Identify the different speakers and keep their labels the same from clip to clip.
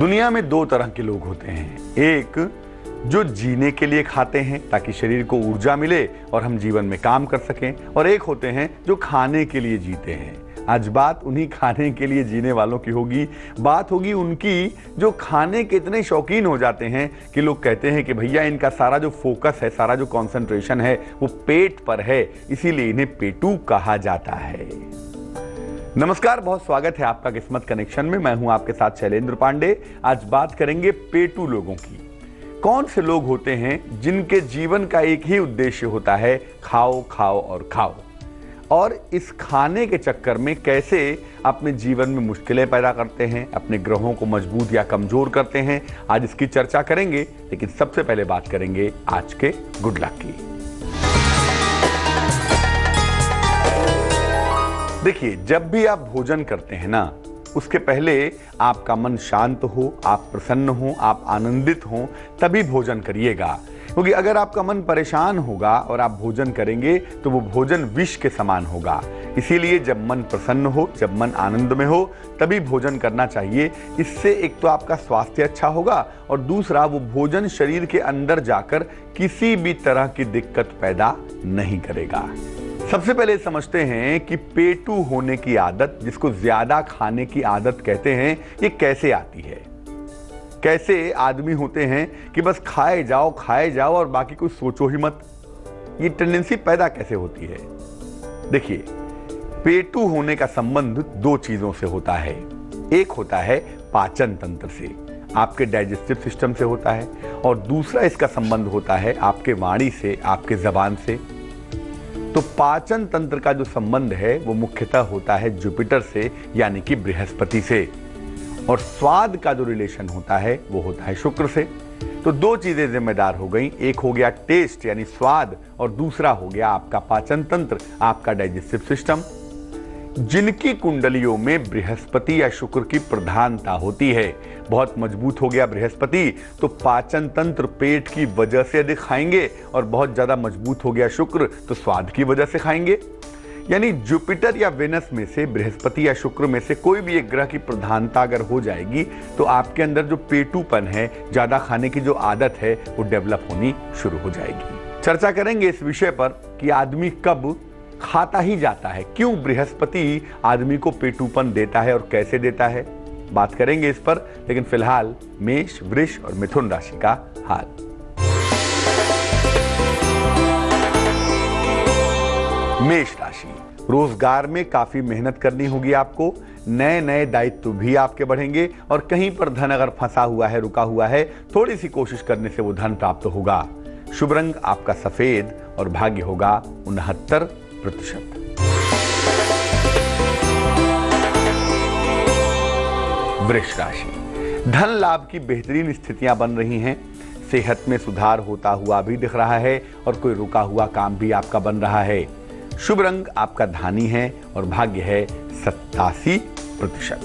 Speaker 1: दुनिया में दो तरह के लोग होते हैं। एक जो जीने के लिए खाते हैं ताकि शरीर को ऊर्जा मिले और हम जीवन में काम कर सकें, और एक होते हैं जो खाने के लिए जीते हैं। आज बात उन्हीं खाने के लिए जीने वालों की होगी। बात होगी उनकी जो खाने के इतने शौकीन हो जाते हैं कि लोग कहते हैं कि भैया इनका सारा जो फोकस है, सारा जो कंसंट्रेशन है वो पेट पर है, इसीलिए इन्हें पेटू कहा जाता है। नमस्कार, बहुत स्वागत है आपका किस्मत कनेक्शन में। मैं हूं आपके साथ शैलेंद्र पांडे। आज बात करेंगे पेटू लोगों की। कौन से लोग होते हैं जिनके जीवन का एक ही उद्देश्य होता है, खाओ खाओ और खाओ, और इस खाने के चक्कर में कैसे अपने जीवन में मुश्किलें पैदा करते हैं, अपने ग्रहों को मजबूत या कमजोर करते हैं। आज इसकी चर्चा करेंगे, लेकिन सबसे पहले बात करेंगे आज के गुड लक की। देखिए, जब भी आप भोजन करते हैं ना, उसके पहले आपका मन शांत हो, आप प्रसन्न हो, आप आनंदित हो, तभी भोजन करिएगा। क्योंकि अगर आपका मन परेशान होगा और आप भोजन करेंगे तो वो भोजन विष के समान होगा। इसीलिए जब मन प्रसन्न हो, जब मन आनंद में हो, तभी भोजन करना चाहिए। इससे एक तो आपका स्वास्थ्य अच्छा होगा और दूसरा वो भोजन शरीर के अंदर जाकर किसी भी तरह की दिक्कत पैदा नहीं करेगा। सबसे पहले समझते हैं कि पेटू होने की आदत, जिसको ज्यादा खाने की आदत कहते हैं, ये कैसे आती है। कैसे आदमी होते हैं कि बस खाए जाओ और बाकी कुछ सोचो ही मत। ये टेंडेंसी पैदा कैसे होती है? देखिए, पेटू होने का संबंध दो चीजों से होता है। एक होता है पाचन तंत्र से, आपके डाइजेस्टिव सिस्टम से होता है, और दूसरा इसका संबंध होता है आपके वाणी से, आपके जबान से। तो पाचन तंत्र का जो संबंध है वो मुख्यतः होता है जुपिटर से, यानी कि बृहस्पति से, और स्वाद का जो रिलेशन होता है वो होता है शुक्र से। तो दो चीजें जिम्मेदार हो गई। एक हो गया टेस्ट यानी स्वाद, और दूसरा हो गया आपका पाचन तंत्र, आपका डाइजेस्टिव सिस्टम। जिनकी कुंडलियों में बृहस्पति या शुक्र की प्रधानता होती है, बहुत मजबूत हो गया बृहस्पति, तो पाचन तंत्र पेट की वजह से अधिक खाएंगे, और बहुत ज्यादा मजबूत हो गया शुक्र तो स्वाद की वजह से खाएंगे। यानी जुपिटर या वेनस में से, बृहस्पति या शुक्र में से कोई भी एक ग्रह की प्रधानता अगर हो जाएगी तो आपके अंदर जो पेटूपन है, ज्यादा खाने की जो आदत है, वो डेवलप होनी शुरू हो जाएगी। चर्चा करेंगे इस विषय पर कि आदमी कब खाता ही जाता है, क्यों बृहस्पति आदमी को पेटूपन देता है और कैसे देता है। बात करेंगे इस पर, लेकिन फिलहाल मेष, वृष और मिथुन राशि का हाल। मेष राशि, रोजगार में काफी मेहनत करनी होगी आपको। नए नए दायित्व भी आपके बढ़ेंगे, और कहीं पर धन अगर फंसा हुआ है, रुका हुआ है, थोड़ी सी कोशिश करने से वो धन प्राप्त होगा। शुभ रंग आपका सफेद और भाग्य होगा 69%। वृष राशि, धन लाभ की बेहतरीन स्थितियां बन रही हैं। सेहत में सुधार होता हुआ भी दिख रहा है, और कोई रुका हुआ काम भी आपका बन रहा है। शुभ रंग आपका धानी है और भाग्य है 87%।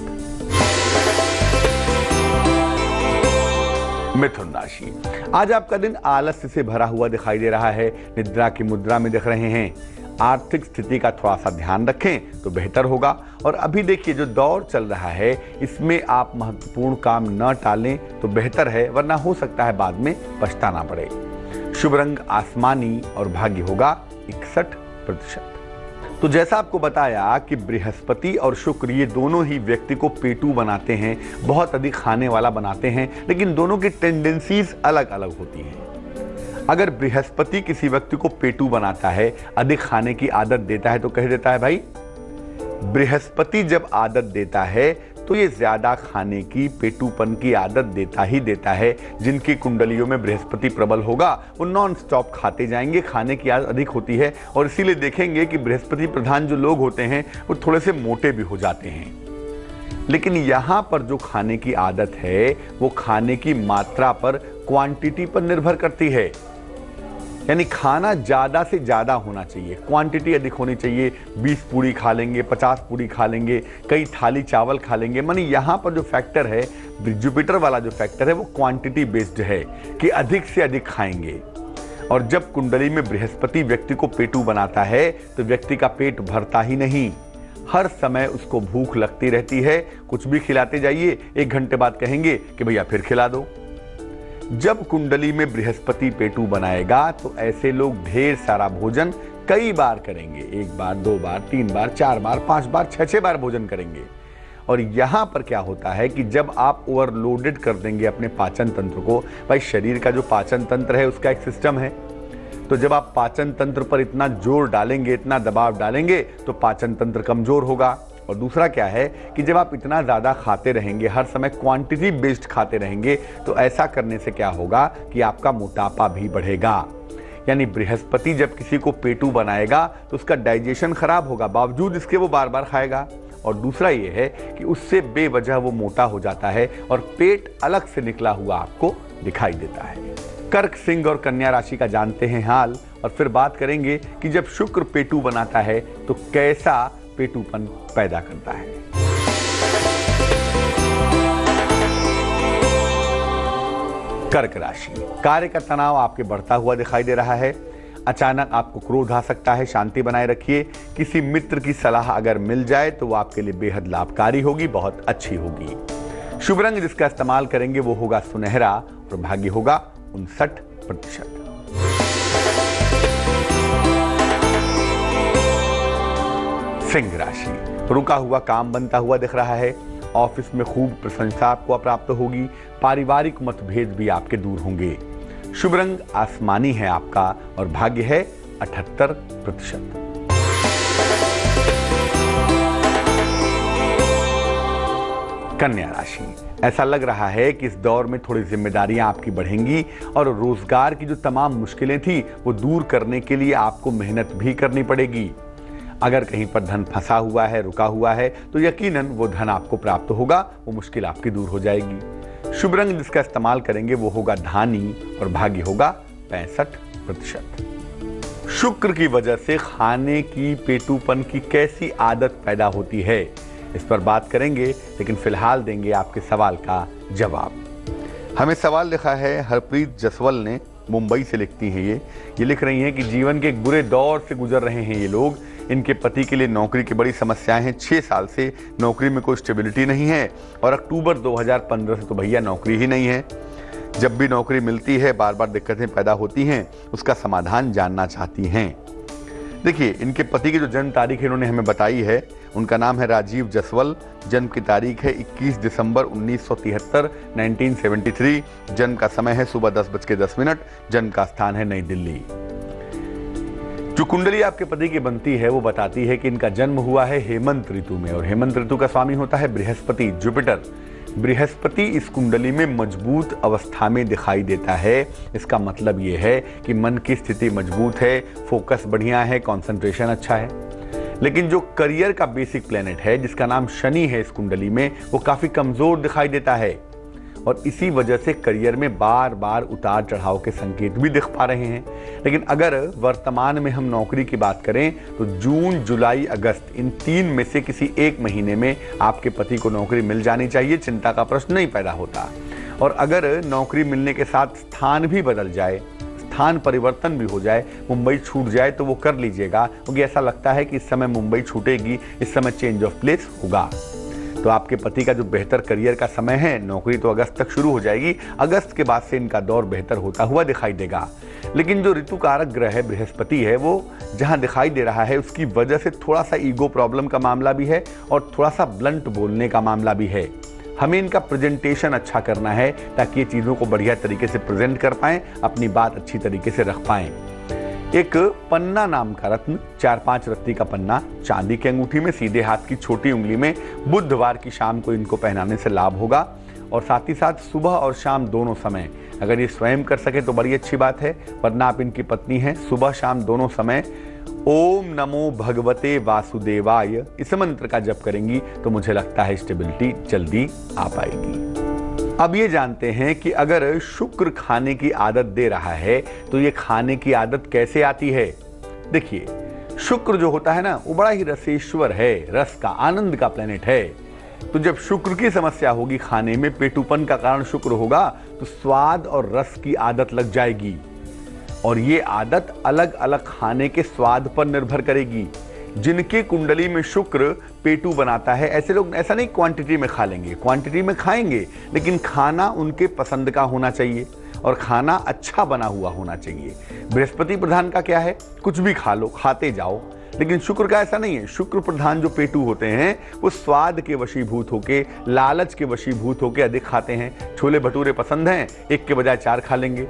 Speaker 1: मिथुन राशि, आज आपका दिन आलस्य से भरा हुआ दिखाई दे रहा है, निद्रा की मुद्रा में दिख रहे हैं। आर्थिक स्थिति का थोड़ा सा ध्यान रखें तो बेहतर होगा। और अभी देखिए, जो दौर चल रहा है इसमें आप महत्वपूर्ण काम न टालें तो बेहतर है, वरना हो सकता है बाद में पछताना पड़े। शुभ रंग आसमानी और भाग्य होगा 61%। तो जैसा आपको बताया कि बृहस्पति और शुक्र ये दोनों ही व्यक्ति को पेटू बनाते हैं, बहुत अधिक खाने वाला बनाते हैं, लेकिन दोनों की टेंडेंसीज अलग अलग होती हैं। अगर बृहस्पति किसी व्यक्ति को पेटू बनाता है, अधिक खाने की आदत देता है, तो कह देता है भाई, बृहस्पति जब आदत देता है तो ये ज्यादा खाने की, पेटूपन की आदत देता ही देता है। जिनकी कुंडलियों में बृहस्पति प्रबल होगा वो नॉन स्टॉप खाते जाएंगे, खाने की आदत अधिक होती है, और इसीलिए देखेंगे कि बृहस्पति प्रधान जो लोग होते हैं वो थोड़े से मोटे भी हो जाते हैं। लेकिन यहाँ पर जो खाने की आदत है वो खाने की मात्रा पर, क्वांटिटी पर निर्भर करती है। यानी खाना ज्यादा से ज्यादा होना चाहिए, क्वांटिटी अधिक होनी चाहिए। 20 पूड़ी खा लेंगे, 50 पूड़ी खा लेंगे, कई थाली चावल खा लेंगे। मानी यहाँ पर जो फैक्टर है, जुपिटर वाला जो फैक्टर है, वो क्वांटिटी बेस्ड है कि अधिक से अधिक खाएंगे। और जब कुंडली में बृहस्पति व्यक्ति को पेटू बनाता है तो व्यक्ति का पेट भरता ही नहीं, हर समय उसको भूख लगती रहती है, कुछ भी खिलाते जाइए, 1 घंटे बाद कहेंगे कि भैया फिर खिला दो। जब कुंडली में बृहस्पति पेटू बनाएगा तो ऐसे लोग ढेर सारा भोजन कई बार करेंगे, 1 बार, 2 बार, 3 बार, 4 बार, 5 बार, 6 बार भोजन करेंगे। और यहां पर क्या होता है कि जब आप ओवरलोडेड कर देंगे अपने पाचन तंत्र को, भाई शरीर का जो पाचन तंत्र है उसका एक सिस्टम है, तो जब आप पाचन तंत्र पर इतना जोर डालेंगे, इतना दबाव डालेंगे तो पाचन तंत्र कमजोर होगा। और दूसरा क्या है कि जब आप इतना ज़्यादा खाते रहेंगे, हर समय क्वांटिटी बेस्ड खाते रहेंगे, तो ऐसा करने से क्या होगा कि आपका मोटापा भी बढ़ेगा। यानी बृहस्पति जब किसी को पेटू बनाएगा तो उसका डाइजेशन खराब होगा, बावजूद इसके वो बार बार खाएगा। और दूसरा ये है कि उससे बेवजह वो मोटा हो जाता है और पेट अलग से निकला हुआ आपको दिखाई देता है। कर्क, सिंह और कन्या राशि का जानते हैं हाल, और फिर बात करेंगे कि जब शुक्र पेटू बनाता है तो कैसा पेटूपन पैदा करता है। कर्क राशि, कार्य का तनाव आपके बढ़ता हुआ दिखाई दे रहा है। अचानक आपको क्रोध आ सकता है, शांति बनाए रखिए। किसी मित्र की सलाह अगर मिल जाए तो वो आपके लिए बेहद लाभकारी होगी, बहुत अच्छी होगी। शुभ रंग जिसका इस्तेमाल करेंगे वो होगा सुनहरा और भाग्य होगा 59%। सिंह राशि, रुका हुआ काम बनता हुआ दिख रहा है। ऑफिस में खूब प्रशंसा आपको प्राप्त होगी। पारिवारिक मतभेद भी आपके दूर होंगे। शुभ रंग आसमानी है आपका और भाग्य है 78%। कन्या राशि, ऐसा लग रहा है कि इस दौर में थोड़ी जिम्मेदारियां आपकी बढ़ेंगी और रोजगार की जो तमाम मुश्किलें थी वो दूर करने के लिए आपको मेहनत भी करनी पड़ेगी। अगर कहीं पर धन फंसा हुआ है, रुका हुआ है, तो यकीनन वो धन आपको प्राप्त होगा, वो मुश्किल आपकी दूर हो जाएगी। शुभ रंग जिसका इस्तेमाल करेंगे वो होगा धानी और भाग्य होगा 65%। शुक्र की वजह से खाने की, पेटूपन की कैसी आदत पैदा होती है, इस पर बात करेंगे, लेकिन फिलहाल देंगे आपके सवाल का जवाब। हमें सवाल लिखा है हरप्रीत जसवल ने, मुंबई से लिखती हैं ये लिख रही हैं कि जीवन के एक बुरे दौर से गुजर रहे हैं ये लोग। इनके पति के लिए नौकरी की बड़ी समस्याएं हैं। 6 साल से नौकरी में कोई स्टेबिलिटी नहीं है और अक्टूबर 2015 से तो भैया नौकरी ही नहीं है। जब भी नौकरी मिलती है बार बार दिक्कतें पैदा होती हैं, उसका समाधान जानना चाहती हैं। देखिए, इनके पति की जो जन्म तारीख है इन्होंने हमें बताई है, उनका नाम है राजीव जसवल। जन्म की तारीख है 21 दिसंबर 1973 1973। जन्म का समय है सुबह 10:10। जन्म का स्थान है नई दिल्ली। जो कुंडली आपके पति की बनती है वो बताती है कि इनका जन्म हुआ है हेमंत ऋतु में और हेमंत ऋतु का स्वामी होता है बृहस्पति, जुपिटर। बृहस्पति इस कुंडली में मजबूत अवस्था में दिखाई देता है। इसका मतलब ये है कि मन की स्थिति मजबूत है, फोकस बढ़िया है, कंसंट्रेशन अच्छा है। लेकिन जो करियर का बेसिक प्लेनेट है जिसका नाम शनि है इस कुंडली में, वो काफी कमजोर दिखाई देता है और इसी वजह से करियर में बार बार उतार चढ़ाव के संकेत भी दिख पा रहे हैं। लेकिन अगर वर्तमान में हम नौकरी की बात करें तो जून, जुलाई, अगस्त इन 3 में से किसी एक महीने में आपके पति को नौकरी मिल जानी चाहिए, चिंता का प्रश्न नहीं पैदा होता। और अगर नौकरी मिलने के साथ स्थान भी बदल जाए, स्थान परिवर्तन भी हो जाए, मुंबई छूट जाए तो वो कर लीजिएगा, क्योंकि ऐसा लगता है कि इस समय मुंबई छूटेगी, इस समय चेंज ऑफ प्लेस होगा। तो आपके पति का जो बेहतर करियर का समय है, नौकरी तो अगस्त तक शुरू हो जाएगी, अगस्त के बाद से इनका दौर बेहतर होता हुआ दिखाई देगा। लेकिन जो ऋतुकारक ग्रह है बृहस्पति है, वो जहां दिखाई दे रहा है उसकी वजह से थोड़ा सा ईगो प्रॉब्लम का मामला भी है और थोड़ा सा ब्लंट बोलने का मामला भी है। हमें इनका प्रेजेंटेशन अच्छा करना है ताकि ये चीज़ों को बढ़िया तरीके से प्रेजेंट कर पाएं, अपनी बात अच्छी तरीके से रख पाएं। एक पन्ना नाम का रत्न, 4-5 रत्ती का पन्ना चांदी की अंगूठी में सीधे हाथ की छोटी उंगली में बुधवार की शाम को इनको पहनाने से लाभ होगा। और साथ ही साथ सुबह और शाम दोनों समय अगर ये स्वयं कर सके तो बड़ी अच्छी बात है, वरना आप इनकी पत्नी हैं, सुबह शाम दोनों समय ओम नमो भगवते वासुदेवाय इस मंत्र का जप करेंगी तो मुझे लगता है स्टेबिलिटी जल्दी आ पाएगी। अब ये जानते हैं कि अगर शुक्र खाने की आदत दे रहा है तो ये खाने की आदत कैसे आती है। देखिए, शुक्र जो होता है ना, वो बड़ा ही रसेश्वर है, रस का, आनंद का प्लेनेट है। तो जब शुक्र की समस्या होगी खाने में, पेटूपन का कारण शुक्र होगा, तो स्वाद और रस की आदत लग जाएगी और ये आदत अलग अलग खाने के स्वाद पर निर्भर करेगी। जिनके कुंडली में शुक्र पेटू बनाता है, ऐसे लोग ऐसा नहीं क्वांटिटी में खा लेंगे, क्वांटिटी में खाएंगे, लेकिन खाना उनके पसंद का होना चाहिए और खाना अच्छा बना हुआ होना चाहिए। बृहस्पति प्रधान का क्या है, कुछ भी खा लो, खाते जाओ, लेकिन शुक्र का ऐसा नहीं है। शुक्र प्रधान जो पेटू होते हैं वो स्वाद के वशीभूत होके, लालच के वशीभूत होके अधिक खाते हैं। छोले भटूरे पसंद हैं, एक के बजाय 4 खा लेंगे।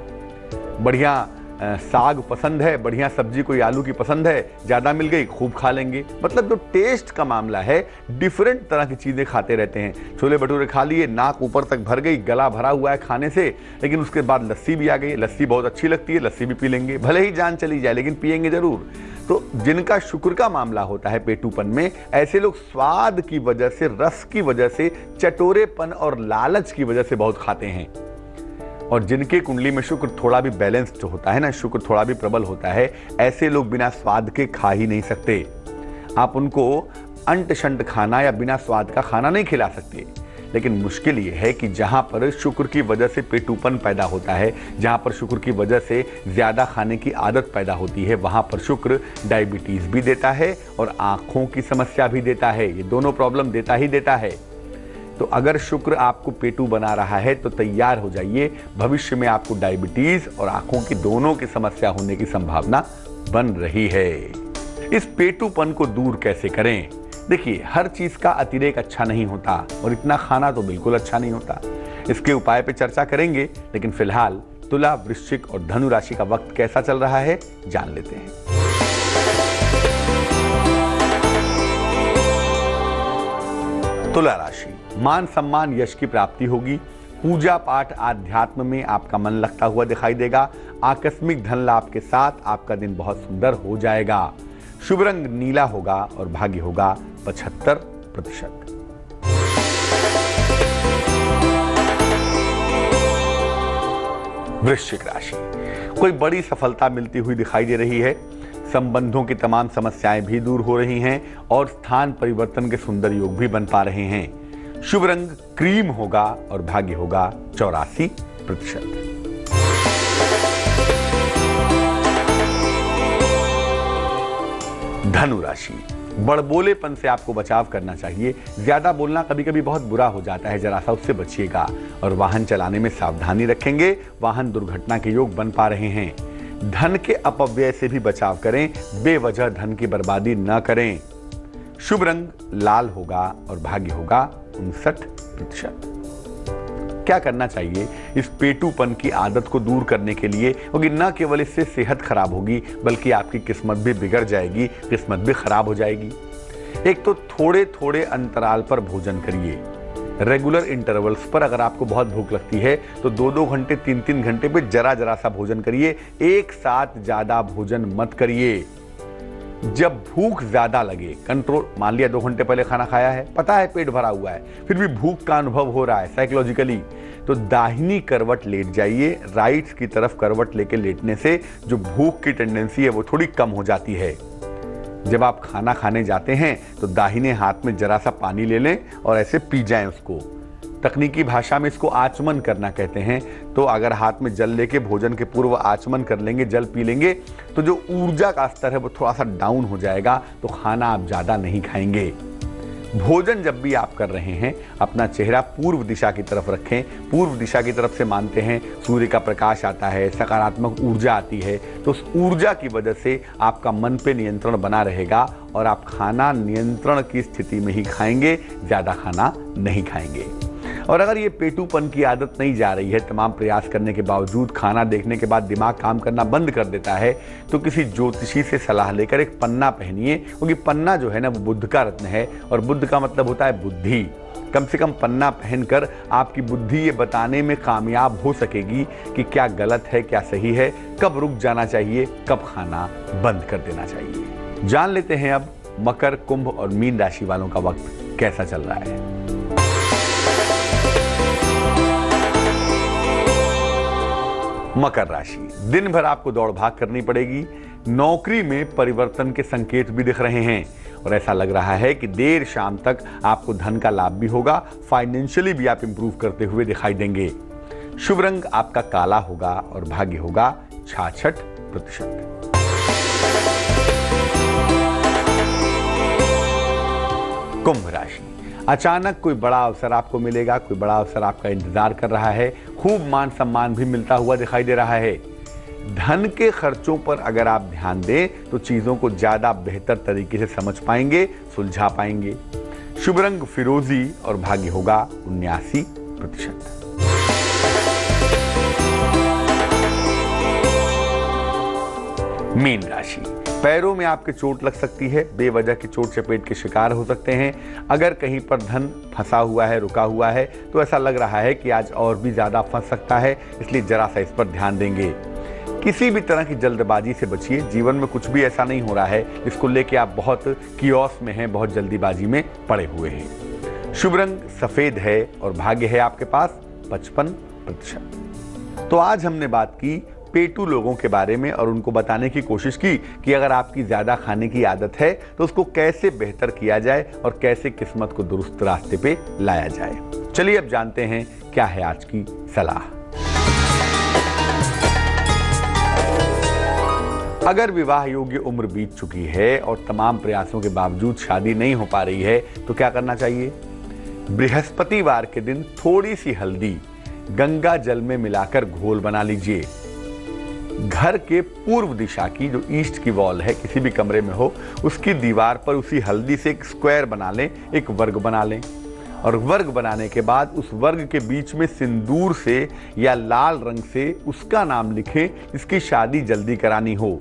Speaker 1: बढ़िया साग पसंद है, बढ़िया सब्जी कोई आलू की पसंद है, ज्यादा मिल गई खूब खा लेंगे। मतलब जो टेस्ट का मामला है, डिफरेंट तरह की चीजें खाते रहते हैं। छोले भटूरे खा लिए, नाक ऊपर तक भर गई, गला भरा हुआ है खाने से, लेकिन उसके बाद लस्सी भी आ गई, लस्सी बहुत अच्छी लगती है, लस्सी भी पी लेंगे, भले ही जान चली जाए लेकिन पिएंगे जरूर। तो जिनका शुक्र का मामला होता है पेटूपन में, ऐसे लोग स्वाद की वजह से, रस की वजह से, चटोरेपन और लालच की वजह से बहुत खाते हैं। और जिनके कुंडली में शुक्र थोड़ा भी बैलेंस्ड होता है ना, शुक्र थोड़ा भी प्रबल होता है, ऐसे लोग बिना स्वाद के खा ही नहीं सकते। आप उनको अंट शंट खाना या बिना स्वाद का खाना नहीं खिला सकते। लेकिन मुश्किल ये है कि जहां पर शुक्र की वजह से पेटूपन पैदा होता है, जहां पर शुक्र की वजह से ज्यादा खाने की आदत पैदा होती है, वहां पर शुक्र डायबिटीज भी देता है और आंखों की समस्या भी देता है। ये दोनों प्रॉब्लम देता ही देता है। तो अगर शुक्र आपको पेटू बना रहा है तो तैयार हो जाइए, भविष्य में आपको डायबिटीज और आंखों की दोनों की समस्या होने की संभावना बन रही है। इस पेटूपन को दूर कैसे करें? देखिए, हर चीज का अतिरेक अच्छा नहीं होता और इतना खाना तो बिल्कुल अच्छा नहीं होता। इसके उपाय पे चर्चा करेंगे, लेकिन फिलहाल तुला, वृश्चिक और धनु राशि का वक्त कैसा चल रहा है जान लेते हैं। तुला राशि, मान सम्मान यश की प्राप्ति होगी। पूजा पाठ आध्यात्म में आपका मन लगता हुआ दिखाई देगा। आकस्मिक धन लाभ के साथ आपका दिन बहुत सुंदर हो जाएगा। शुभ रंग नीला होगा और भाग्य होगा 75%। वृश्चिक राशि, कोई बड़ी सफलता मिलती हुई दिखाई दे रही है। संबंधों की तमाम समस्याएं भी दूर हो रही हैं और स्थान परिवर्तन के सुंदर योग भी बन पा रहे हैं। शुभ रंग क्रीम होगा और भाग्य होगा 84%। धनु राशि, बड़बोलेपन से आपको बचाव करना चाहिए। ज्यादा बोलना कभी कभी बहुत बुरा हो जाता है, जरा सा उससे बचिएगा। और वाहन चलाने में सावधानी रखेंगे। वाहन दुर्घटना के योग बन पा रहे हैं। धन के अपव्यय से भी बचाव करें, बेवजह धन की बर्बादी न करें। शुभ रंग लाल होगा और भाग्य होगा 59%। क्या करना चाहिए इस पेटूपन की आदत को दूर करने के लिए? क्योंकि न केवल इससे सेहत खराब होगी, बल्कि आपकी किस्मत भी बिगड़ जाएगी, किस्मत भी खराब हो जाएगी। एक तो थोड़े थोड़े अंतराल पर भोजन करिए। रेगुलर इंटरवल्स पर अगर आपको बहुत भूख लगती है तो 2-2 घंटे 3-3 घंटे पे जरा जरा सा भोजन करिए। एक साथ ज्यादा भोजन मत करिए। जब भूख ज्यादा लगे, कंट्रोल, मान लिया 2 घंटे पहले खाना खाया है, पता है पेट भरा हुआ है, फिर भी भूख का अनुभव हो रहा है साइकोलॉजिकली, तो दाहिनी करवट लेट जाइए। राइट की तरफ करवट लेके लेटने से जो भूख की टेंडेंसी है वो थोड़ी कम हो जाती है। जब आप खाना खाने जाते हैं तो दाहिने हाथ में जरा सा पानी ले लें और ऐसे पी जाएं उसको। तकनीकी भाषा में इसको आचमन करना कहते हैं। तो अगर हाथ में जल लेके भोजन के पूर्व आचमन कर लेंगे, जल पी लेंगे, तो जो ऊर्जा का स्तर है वो थोड़ा सा डाउन हो जाएगा, तो खाना आप ज्यादा नहीं खाएंगे। भोजन जब भी आप कर रहे हैं, अपना चेहरा पूर्व दिशा की तरफ रखें। पूर्व दिशा की तरफ से मानते हैं सूर्य का प्रकाश आता है, सकारात्मक ऊर्जा आती है, तो उस ऊर्जा की वजह से आपका मन पे नियंत्रण बना रहेगा और आप खाना नियंत्रण की स्थिति में ही खाएंगे, ज्यादा खाना नहीं खाएंगे। और अगर ये पेटूपन की आदत नहीं जा रही है, तमाम प्रयास करने के बावजूद खाना देखने के बाद दिमाग काम करना बंद कर देता है, तो किसी ज्योतिषी से सलाह लेकर एक पन्ना पहनिए। क्योंकि पन्ना जो है ना वो बुद्ध का रत्न है और बुद्ध का मतलब होता है बुद्धि। कम से कम पन्ना पहनकर आपकी बुद्धि ये बताने में कामयाब हो सकेगी कि क्या गलत है, क्या सही है, कब रुक जाना चाहिए, कब खाना बंद कर देना चाहिए। जान लेते हैं अब मकर, कुंभ और मीन राशि वालों का वक्त कैसा चल रहा है। मकर राशि, दिन भर आपको दौड़ भाग करनी पड़ेगी। नौकरी में परिवर्तन के संकेत भी दिख रहे हैं और ऐसा लग रहा है कि देर शाम तक आपको धन का लाभ भी होगा। फाइनेंशियली भी आप इंप्रूव करते हुए दिखाई देंगे। शुभ रंग आपका काला होगा और भाग्य होगा 66%। कुंभ राशि, अचानक कोई बड़ा अवसर आपको मिलेगा, कोई बड़ा अवसर आपका इंतजार कर रहा है, खूब मान सम्मान भी मिलता हुआ दिखाई दे रहा है। धन के खर्चों पर अगर आप ध्यान दें तो चीजों को ज्यादा बेहतर तरीके से समझ पाएंगे, सुलझा पाएंगे। शुभ रंग फिरोजी और भाग्य होगा 79%। मीन राशि, पैरों में आपके चोट लग सकती है, बेवजह की चोट चपेट के शिकार हो सकते हैं। अगर कहीं पर धन फंसा हुआ है, रुका हुआ है, तो ऐसा लग रहा है कि आज और भी ज्यादा फंस सकता है, इसलिए जरा सा इस पर ध्यान देंगे। किसी भी तरह की जल्दबाजी से बचिए। जीवन में कुछ भी ऐसा नहीं हो रहा है जिसको लेके आप बहुत कियोस में हैं, बहुत जल्दीबाजी में पड़े हुए हैं। शुभ रंग सफेद है और भाग्य है आपके पास 55%। तो आज हमने बात की पेटू लोगों के बारे में और उनको बताने की कोशिश की कि अगर आपकी ज्यादा खाने की आदत है तो उसको कैसे बेहतर किया जाए और कैसे किस्मत को दुरुस्त रास्ते पे लाया जाए। चलिए अब जानते हैं क्या है आज की सलाह। अगर विवाह योग्य उम्र बीत चुकी है और तमाम प्रयासों के बावजूद शादी नहीं हो पा रही है तो क्या करना चाहिए? बृहस्पतिवार के दिन थोड़ी सी हल्दी गंगा जल में मिलाकर घोल बना लीजिए। घर के पूर्व दिशा की जो ईस्ट की वॉल है, किसी भी कमरे में हो, उसकी दीवार पर उसी हल्दी से एक स्क्वायर बना लें, एक वर्ग बना लें और वर्ग बनाने के बाद उस वर्ग के बीच में सिंदूर से या लाल रंग से उसका नाम लिखें जिसकी शादी जल्दी करानी हो।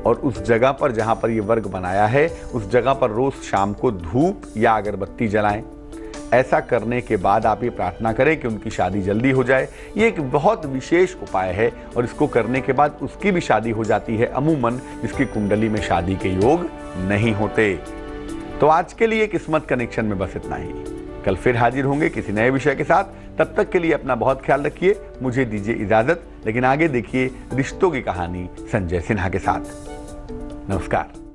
Speaker 1: और उस जगह पर जहां पर ये वर्ग बनाया है उस जगह पर रोज शाम को धूप या अगरबत्ती जलाएं। ऐसा करने के बाद आप ये प्रार्थना करें कि उनकी शादी जल्दी हो जाए। ये एक बहुत विशेष उपाय है और इसको करने के बाद उसकी भी शादी हो जाती है अमूमन जिसकी कुंडली में शादी के योग नहीं होते। तो आज के लिए किस्मत कनेक्शन में बस इतना ही। कल फिर हाजिर होंगे किसी नए विषय के साथ। तब तक के लिए अपना बहुत ख्याल रखिए। मुझे दीजिए इजाजत, लेकिन आगे देखिए रिश्तों की कहानी संजय सिन्हा के साथ। नमस्कार।